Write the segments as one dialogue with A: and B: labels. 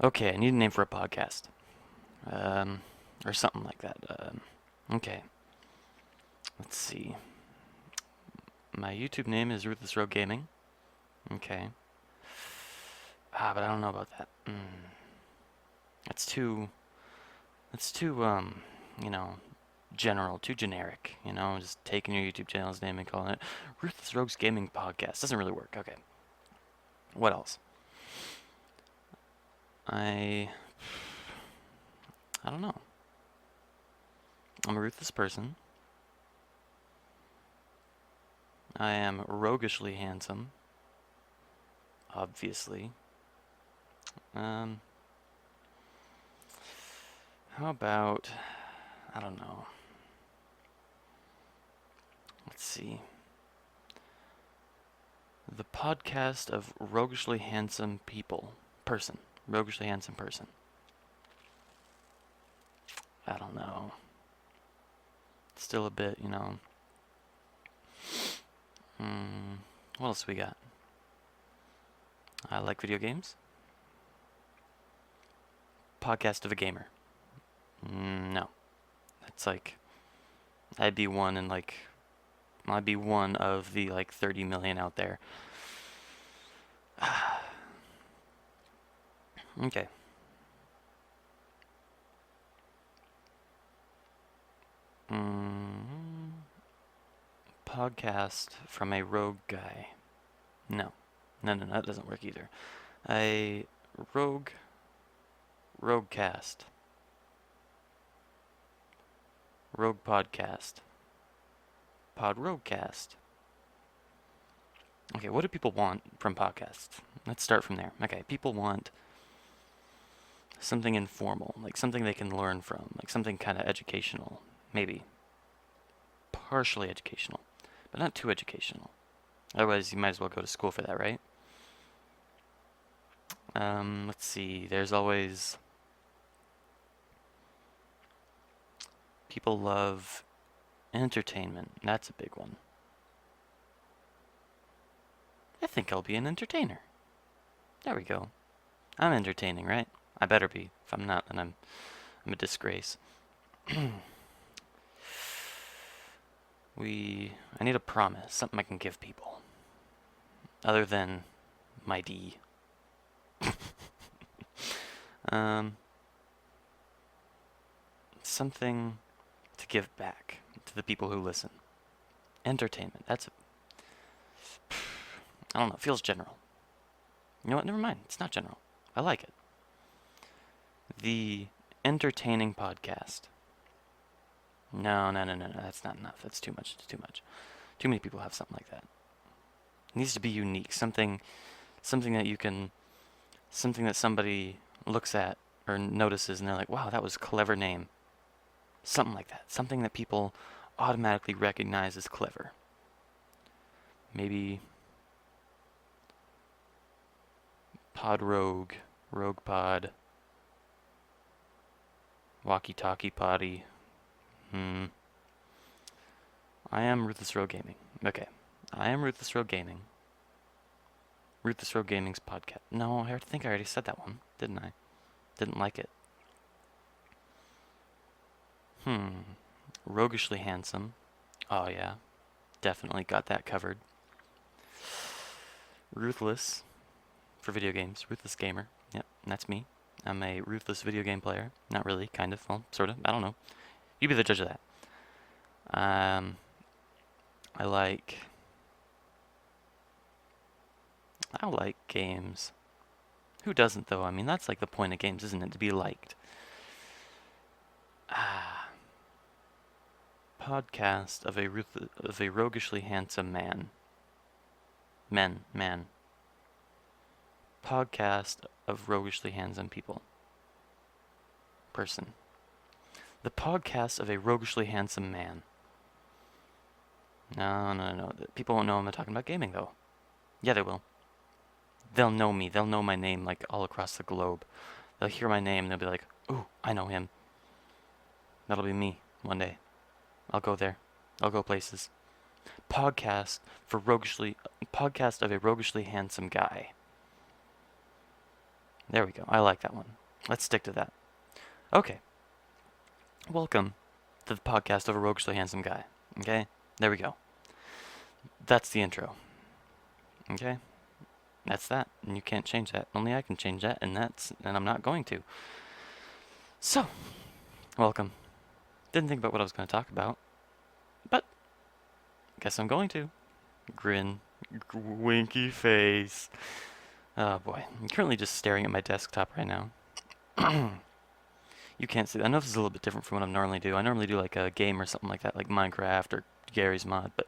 A: Okay, I need a name for a podcast. Or something like that. Okay, let's see. My YouTube name is Ruthless Rogue Gaming. Okay. But I don't know about that. That's too. That's too. You know, general, too generic. Just taking your YouTube channel's name and calling it Ruthless Rogues Gaming Podcast doesn't really work. Okay. What else? I. I don't know. I'm a ruthless person. I am roguishly handsome. Obviously. Um. How about. I don't know. Let's see. The podcast of roguishly handsome people. Person. Roguishly handsome person. I don't know. Still a bit. What else we got? I like video games. Podcast of a gamer. No. It's like I'd be one of the 30 million out there. Okay. Mm, podcast from a rogue guy. No. No, no, no, that doesn't work either. A rogue roguecast. Rogue podcast. Pod roguecast. Okay, what do people want from podcasts? Let's start from there. Okay, people want something informal, like something they can learn from, like something kind of educational, maybe partially educational, but not too educational. Otherwise, you might as well go to school for that, right? Let's see. There's always people love entertainment. That's a big one. I think I'll be an entertainer. There we go. I'm entertaining, right? I better be. If I'm not, then I'm a disgrace. I need a promise, something I can give people, other than my D. um, Something to give back to the people who listen. Entertainment. I don't know. It feels general. You know what? Never mind. It's not general. I like it. The entertaining podcast. No, no, no, no, no. That's not enough. That's too much. It's too much. Too many people have something like that. It needs to be unique. Something that you can, something that somebody looks at or notices and they're like, wow, that was a clever name. Something like that. Something that people automatically recognize as clever. Maybe Pod Rogue, Rogue Pod, Walkie Talkie Potty. I am Ruthless Rogue Gaming. Okay. I am Ruthless Rogue Gaming. Ruthless Rogue Gaming's podcast. No, I think I already said that one, didn't I? Didn't like it. Roguishly handsome. Oh, yeah. Definitely got that covered. Ruthless for video games. Ruthless gamer. Yep, that's me. I'm a ruthless video game player. Not really, kind of. Well, sort of. I don't know. You be the judge of that. I like. I like games. Who doesn't, though? I mean, that's like the point of games, isn't it? To be liked. Podcast of a roguishly handsome man. Man. Podcast of roguishly handsome people. Person. The podcast of a roguishly handsome man. No, no, no. People won't know I'm talking about gaming, though. Yeah, they will. They'll know me. They'll know my name, like, all across the globe. They'll hear my name and they'll be like, ooh, I know him. That'll be me one day. I'll go there. I'll go places. Podcast of a roguishly handsome guy. There we go. I like that one. Let's stick to that. Okay. Welcome to the podcast of a roguishly handsome guy. Okay? There we go. That's the intro. Okay? That's that. And you can't change that. Only I can change that, and I'm not going to. So, welcome. Didn't think about what I was going to talk about, but guess I'm going to. Grin. Winky face. Oh boy. I'm currently just staring at my desktop right now. You can't see that. I know this is a little bit different from what I normally do. I normally do like a game or something like that, like Minecraft or Gary's Mod, but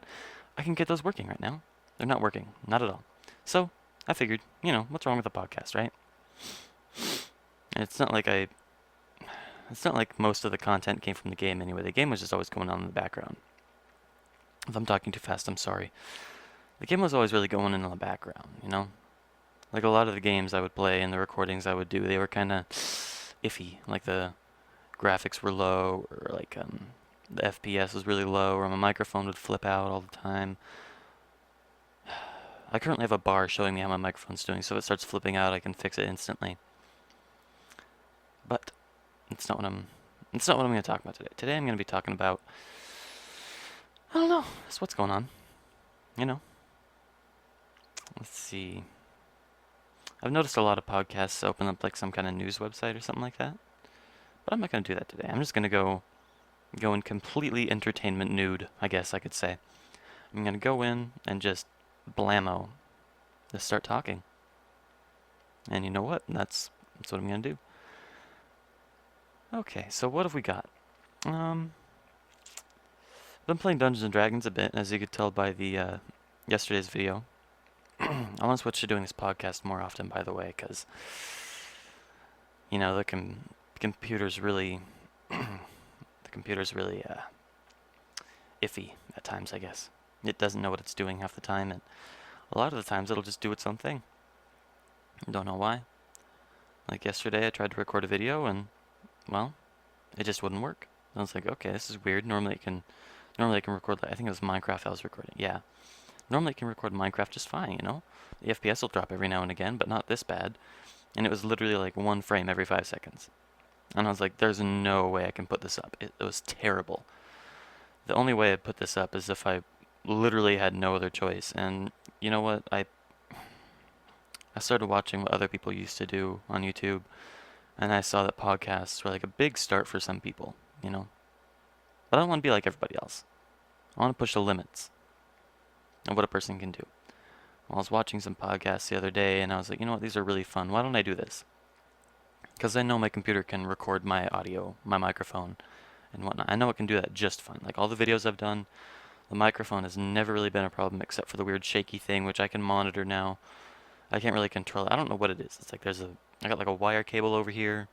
A: I can get those working right now. They're not working. Not at all. So, I figured, what's wrong with the podcast, right? And it's not like most of the content came from the game anyway. The game was just always going on in the background. If I'm talking too fast, I'm sorry. The game was always really going in the background, Like a lot of the games I would play and the recordings I would do, they were kind of iffy. Like the graphics were low, or like the FPS was really low, or my microphone would flip out all the time. I currently have a bar showing me how my microphone's doing, so if it starts flipping out, I can fix it instantly. But it's not what I'm going to talk about today. Today I'm going to be talking about, I don't know, that's what's going on. Let's see. I've noticed a lot of podcasts open up like some kind of news website or something like that. But I'm not going to do that today. I'm just going to go in completely entertainment nude, I guess I could say. I'm going to go in and just blammo. Just start talking. And you know what? That's what I'm going to do. Okay, so what have we got? I've been playing Dungeons and Dragons a bit, as you could tell by the yesterday's video. I want to switch to doing this podcast more often, by the way, because the computer's really iffy at times, I guess. It doesn't know what it's doing half the time, and a lot of the times it'll just do its own thing. I don't know why. Like yesterday, I tried to record a video, and well, it just wouldn't work. I was like, okay, this is weird. Normally I can record. I think it was Minecraft I was recording. Yeah. Normally I can record Minecraft just fine, The FPS will drop every now and again, but not this bad. And it was literally like one frame every 5 seconds. And I was like, there's no way I can put this up. It was terrible. The only way I'd put this up is if I literally had no other choice. And you know what? I started watching what other people used to do on YouTube. And I saw that podcasts were like a big start for some people, But I don't want to be like everybody else. I want to push the limits of what a person can do. Well, I was watching some podcasts the other day, and I was like, you know what, these are really fun. Why don't I do this? Because I know my computer can record my audio, my microphone, and whatnot. I know it can do that just fine. Like all the videos I've done, the microphone has never really been a problem except for the weird shaky thing, which I can monitor now. I can't really control it. I don't know what it is. It's like I got like a wire cable over here,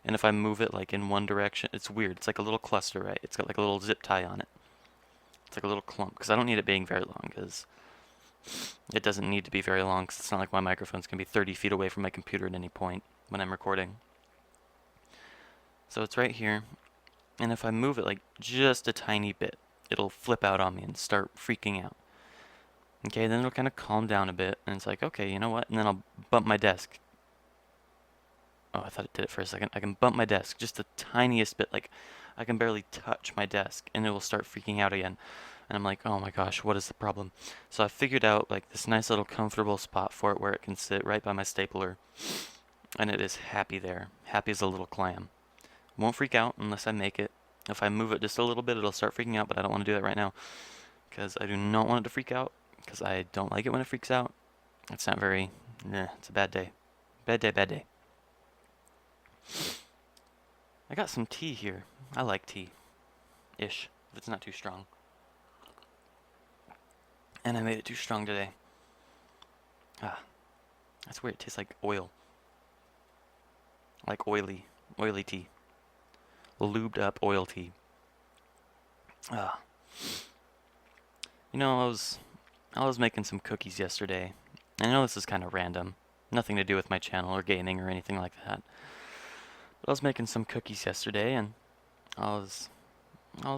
A: and if I move it like in one direction, it's weird. It's like a little cluster, right? It's got like a little zip tie on it. It's like a little clump, because I don't need it being very long, because it doesn't need to be very long, because it's not like my microphone's going to be 30 feet away from my computer at any point when I'm recording. So it's right here, and if I move it like just a tiny bit, it'll flip out on me and start freaking out. Okay, then it'll kind of calm down a bit, and it's like, okay, you know what? And then I'll bump my desk. Oh, I thought it did it for a second. I can bump my desk just the tiniest bit, like I can barely touch my desk, and it will start freaking out again. And I'm like, oh my gosh, what is the problem? So I figured out like this nice little comfortable spot for it where it can sit right by my stapler. And it is happy there. Happy as a little clam. Won't freak out unless I make it. If I move it just a little bit, it'll start freaking out, but I don't want to do that right now. Because I do not want it to freak out. Because I don't like it when it freaks out. It's not very, it's a bad day. Bad day. I got some tea here. I like tea-ish, if it's not too strong. And I made it too strong today. That's weird. It tastes like oil. Like oily tea. Lubed up oil tea. I was making some cookies yesterday. I know this is kind of random. Nothing to do with my channel or gaming or anything like that. But I was making some cookies yesterday, and I was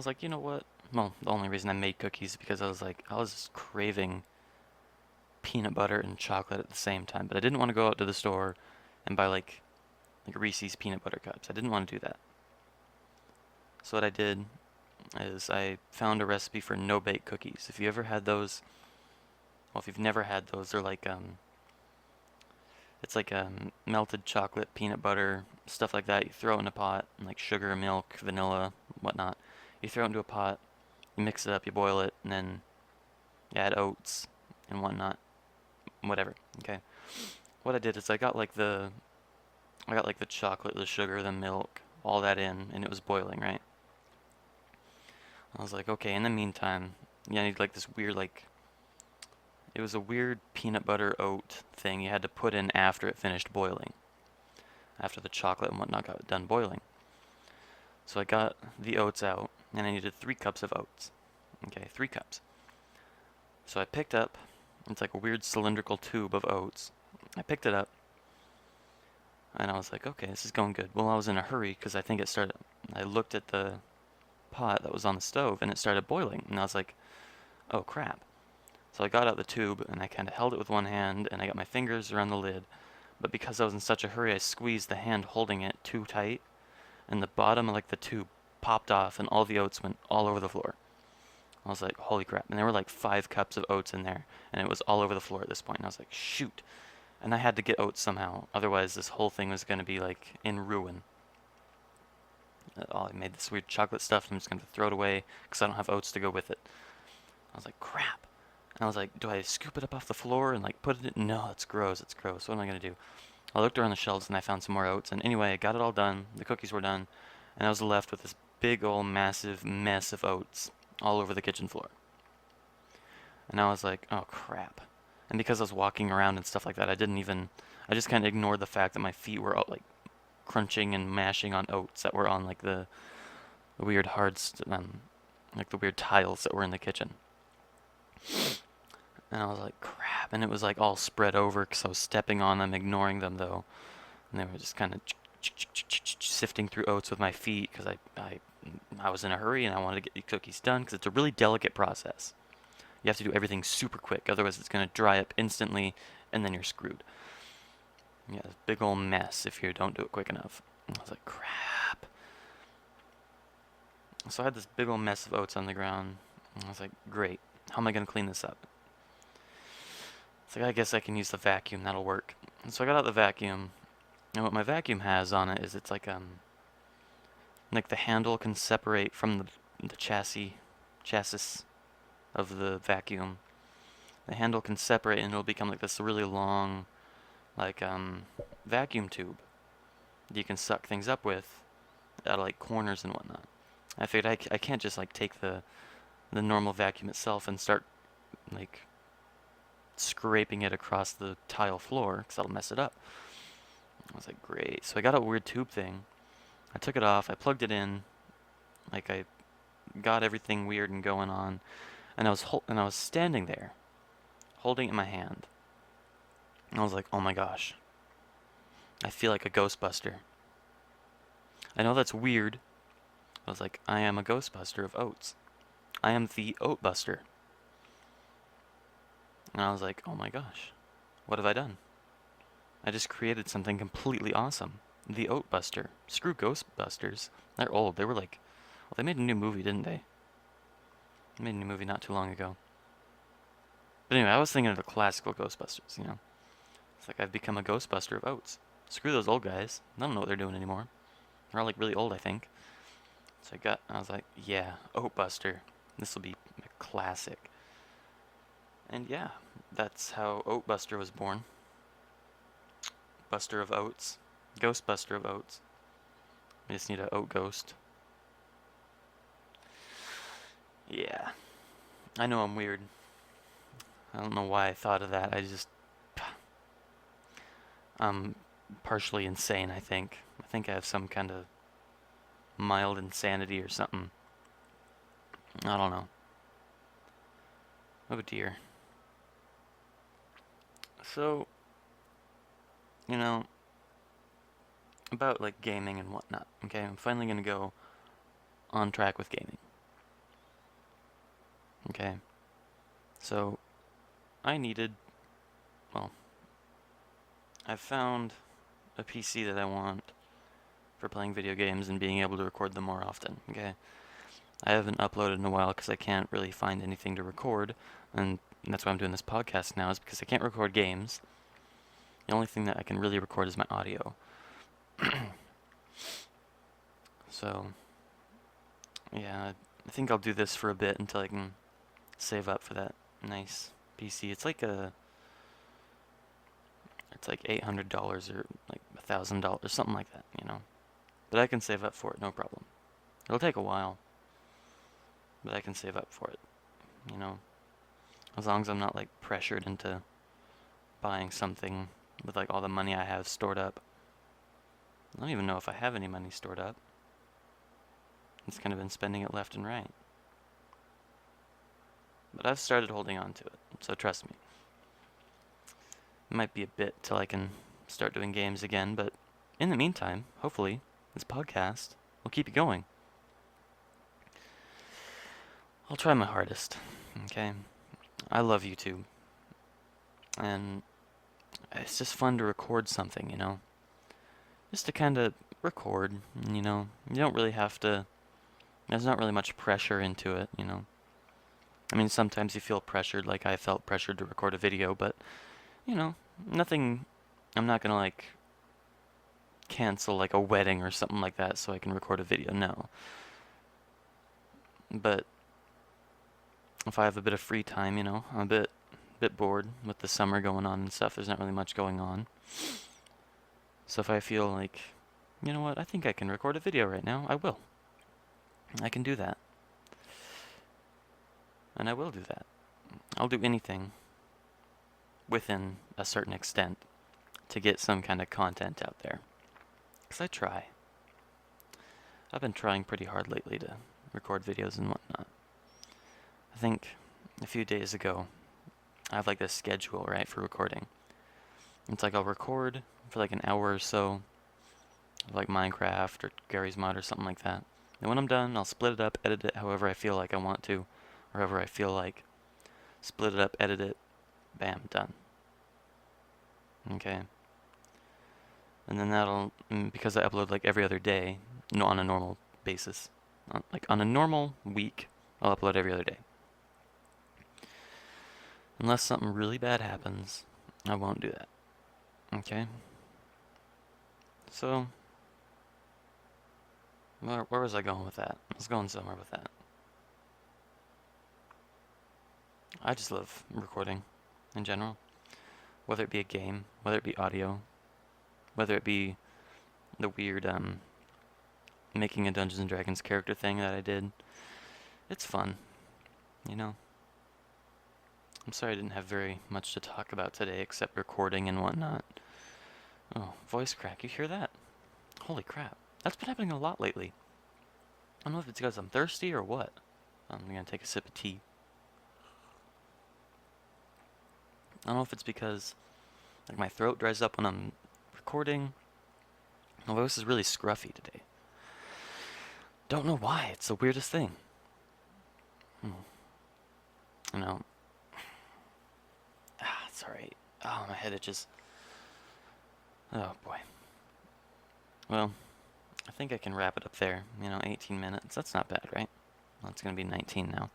A: like, you know what? Well, the only reason I made cookies is because I was craving peanut butter and chocolate at the same time. But I didn't want to go out to the store and buy like Reese's peanut butter cups. I didn't want to do that. So what I did is I found a recipe for no-bake cookies. If you ever had those, well, if you've never had those, they're like it's like melted chocolate, peanut butter, stuff like that. You throw it in a pot, and like sugar, milk, vanilla, whatnot. You throw it into a pot, you mix it up, you boil it, and then you add oats and whatnot, whatever. Okay. What I did is I got like the chocolate, the sugar, the milk, all that in, and it was boiling, right? I was like, okay. In the meantime, yeah, I need like this weird it was a weird peanut butter oat thing you had to put in after it finished boiling, after the chocolate and whatnot got done boiling. So I got the oats out, and I needed 3 cups of oats. Okay, 3 cups. So I picked up, it's like a weird cylindrical tube of oats. I picked it up, and I was like, okay, this is going good. Well, I was in a hurry because I looked at the pot that was on the stove, and it started boiling, and I was like, oh crap. So I got out the tube, and I kind of held it with one hand, and I got my fingers around the lid, but because I was in such a hurry, I squeezed the hand holding it too tight, and the bottom of like the tube popped off, and all the oats went all over the floor. I was like, holy crap. And there were like 5 cups of oats in there, and it was all over the floor at this point. And I was like, shoot. And I had to get oats somehow. Otherwise, this whole thing was going to be like in ruin. I made this weird chocolate stuff, and I'm just going to throw it away because I don't have oats to go with it. I was like, crap. And I was like, do I scoop it up off the floor and like put it in? No, it's gross. It's gross. What am I going to do? I looked around the shelves, and I found some more oats. And anyway, I got it all done. The cookies were done. And I was left with this big old massive mess of oats all over the kitchen floor. And I was like, oh crap. And because I was walking around and stuff like that, I just kind of ignored the fact that my feet were all, like crunching and mashing on oats that were on like the weird like the weird tiles that were in the kitchen. And I was like, crap. And it was like all spread over because I was stepping on them, ignoring them though. And they were just kind of sifting through oats with my feet because I was in a hurry and I wanted to get the cookies done because it's a really delicate process. You have to do everything super quick, otherwise it's going to dry up instantly and then you're screwed. Yeah, it's a big old mess if you don't do it quick enough. And I was like, crap. So I had this big old mess of oats on the ground. And I was like, great. How am I going to clean this up? It's like, I guess I can use the vacuum. That'll work. And so I got out the vacuum. And what my vacuum has on it is it's like the handle can separate from the chassis of the vacuum. The handle can separate and it'll become like this really long vacuum tube that you can suck things up with out of like corners and whatnot. I figured I can't just like take the normal vacuum itself and start like scraping it across the tile floor because that'll mess it up. I was like, great. So I got a weird tube thing. I took it off, I plugged it in, like I got everything weird and going on, and I was standing there, holding it in my hand. And I was like, oh my gosh, I feel like a Ghostbuster. I know that's weird. I was like, I am a Ghostbuster of oats. I am the Oat Buster. And I was like, oh my gosh, what have I done? I just created something completely awesome. The Oat Buster. Screw Ghostbusters. They're old. They were like, well, they made a new movie, didn't they? They made a new movie not too long ago. But anyway, I was thinking of the classical Ghostbusters, you know. It's like I've become a Ghostbuster of oats. Screw those old guys. I don't know what they're doing anymore. They're all like really old, I think. So I was like, yeah, Oat Buster. This will be a classic. And yeah, that's how Oat Buster was born. Buster of Oats. Ghostbuster of Oats. We just need an Oat Ghost. Yeah. I know I'm weird. I don't know why I thought of that. I'm partially insane, I think. I think I have some kind of mild insanity or something. I don't know. Oh dear. So, you know, about like gaming and whatnot. Okay, I'm finally gonna go on track with gaming. Okay, so I found a PC that I want for playing video games and being able to record them more often, okay? I haven't uploaded in a while because I can't really find anything to record, and that's why I'm doing this podcast now, is because I can't record games. The only thing that I can really record is my audio. So, yeah, I think I'll do this for a bit until I can save up for that nice PC. It's like $800 or like $1,000, something like that, you know. But I can save up for it, no problem. It'll take a while, but I can save up for it, you know. As long as I'm not like pressured into buying something with like all the money I have stored up. I don't even know if I have any money stored up. It's kind of been spending it left and right. But I've started holding on to it, so trust me. It might be a bit till I can start doing games again, but in the meantime, hopefully, this podcast will keep you going. I'll try my hardest, okay? I love YouTube. And it's just fun to record something, you know? Just to kind of record, you know? You don't really have to... There's not really much pressure into it, you know? I mean, sometimes you feel pressured, like I felt pressured to record a video, but, you know, nothing... I'm not gonna, like, cancel, like, a wedding or something like that so I can record a video, no. But if I have a bit of free time, you know, I'm a bit bored with the summer going on and stuff. There's not really much going on. So if I feel like, you know what, I think I can record a video right now, I will. I can do that. And I will do that. I'll do anything within a certain extent to get some kind of content out there. Because I try. I've been trying pretty hard lately to record videos and whatnot. I think a few days ago, I have like this schedule, right, for recording. It's like I'll record for like an hour or so, like Minecraft or Gary's Mod or something like that. And when I'm done, I'll split it up, edit it however I feel like I want to, or however I feel like. Split it up, edit it, bam, done. Okay. And then that'll, because I upload like every other day, no, on a normal basis, like on a normal week, I'll upload every other day. Unless something really bad happens, I won't do that. Okay? So, where was I going with that? I was going somewhere with that. I just love recording in general. Whether it be a game, whether it be audio, whether it be the weird making a Dungeons & Dragons character thing that I did. It's fun, you know. I'm sorry I didn't have very much to talk about today except recording and whatnot. Oh, voice crack, you hear that? Holy crap. That's been happening a lot lately. I don't know if it's because I'm thirsty or what. I'm gonna take a sip of tea. I don't know if it's because like my throat dries up when I'm recording. My voice is really scruffy today. Don't know why. It's the weirdest thing. You know. It's alright. Oh, my head itches. Oh, boy. Well, I think I can wrap it up there. You know, 18 minutes. That's not bad, right? Well, it's going to be 19 now.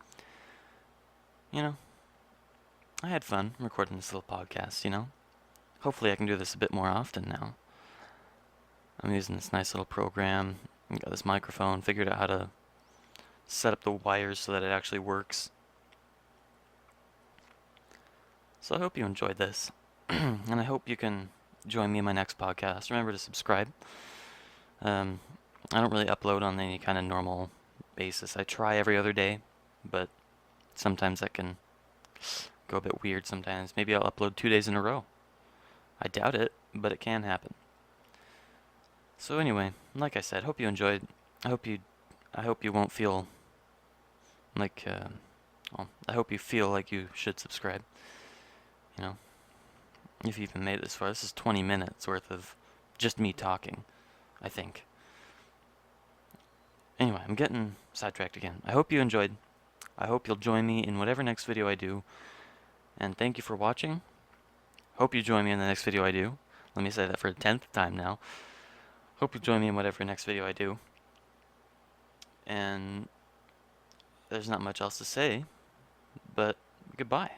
A: You know, I had fun recording this little podcast, you know. Hopefully I can do this a bit more often now. I'm using this nice little program. I got this microphone, figured out how to set up the wires so that it actually works. So I hope you enjoyed this. And I hope you can join me in my next podcast. Remember to subscribe. I don't really upload on any kind of normal basis. I try every other day, but sometimes that can go a bit weird sometimes. Maybe I'll upload 2 days in a row. I doubt it, but it can happen. So anyway, like I said, hope you enjoyed. I hope you won't feel like, I hope you feel like you should subscribe. You know, if you even made it this far, this is 20 minutes worth of just me talking, I think. Anyway, I'm getting sidetracked again. I hope you enjoyed. I hope you'll join me in whatever next video I do. And thank you for watching. Hope you join me in the next video I do. Let me say that for the 10th time now. Hope you join me in whatever next video I do. And there's not much else to say, but goodbye.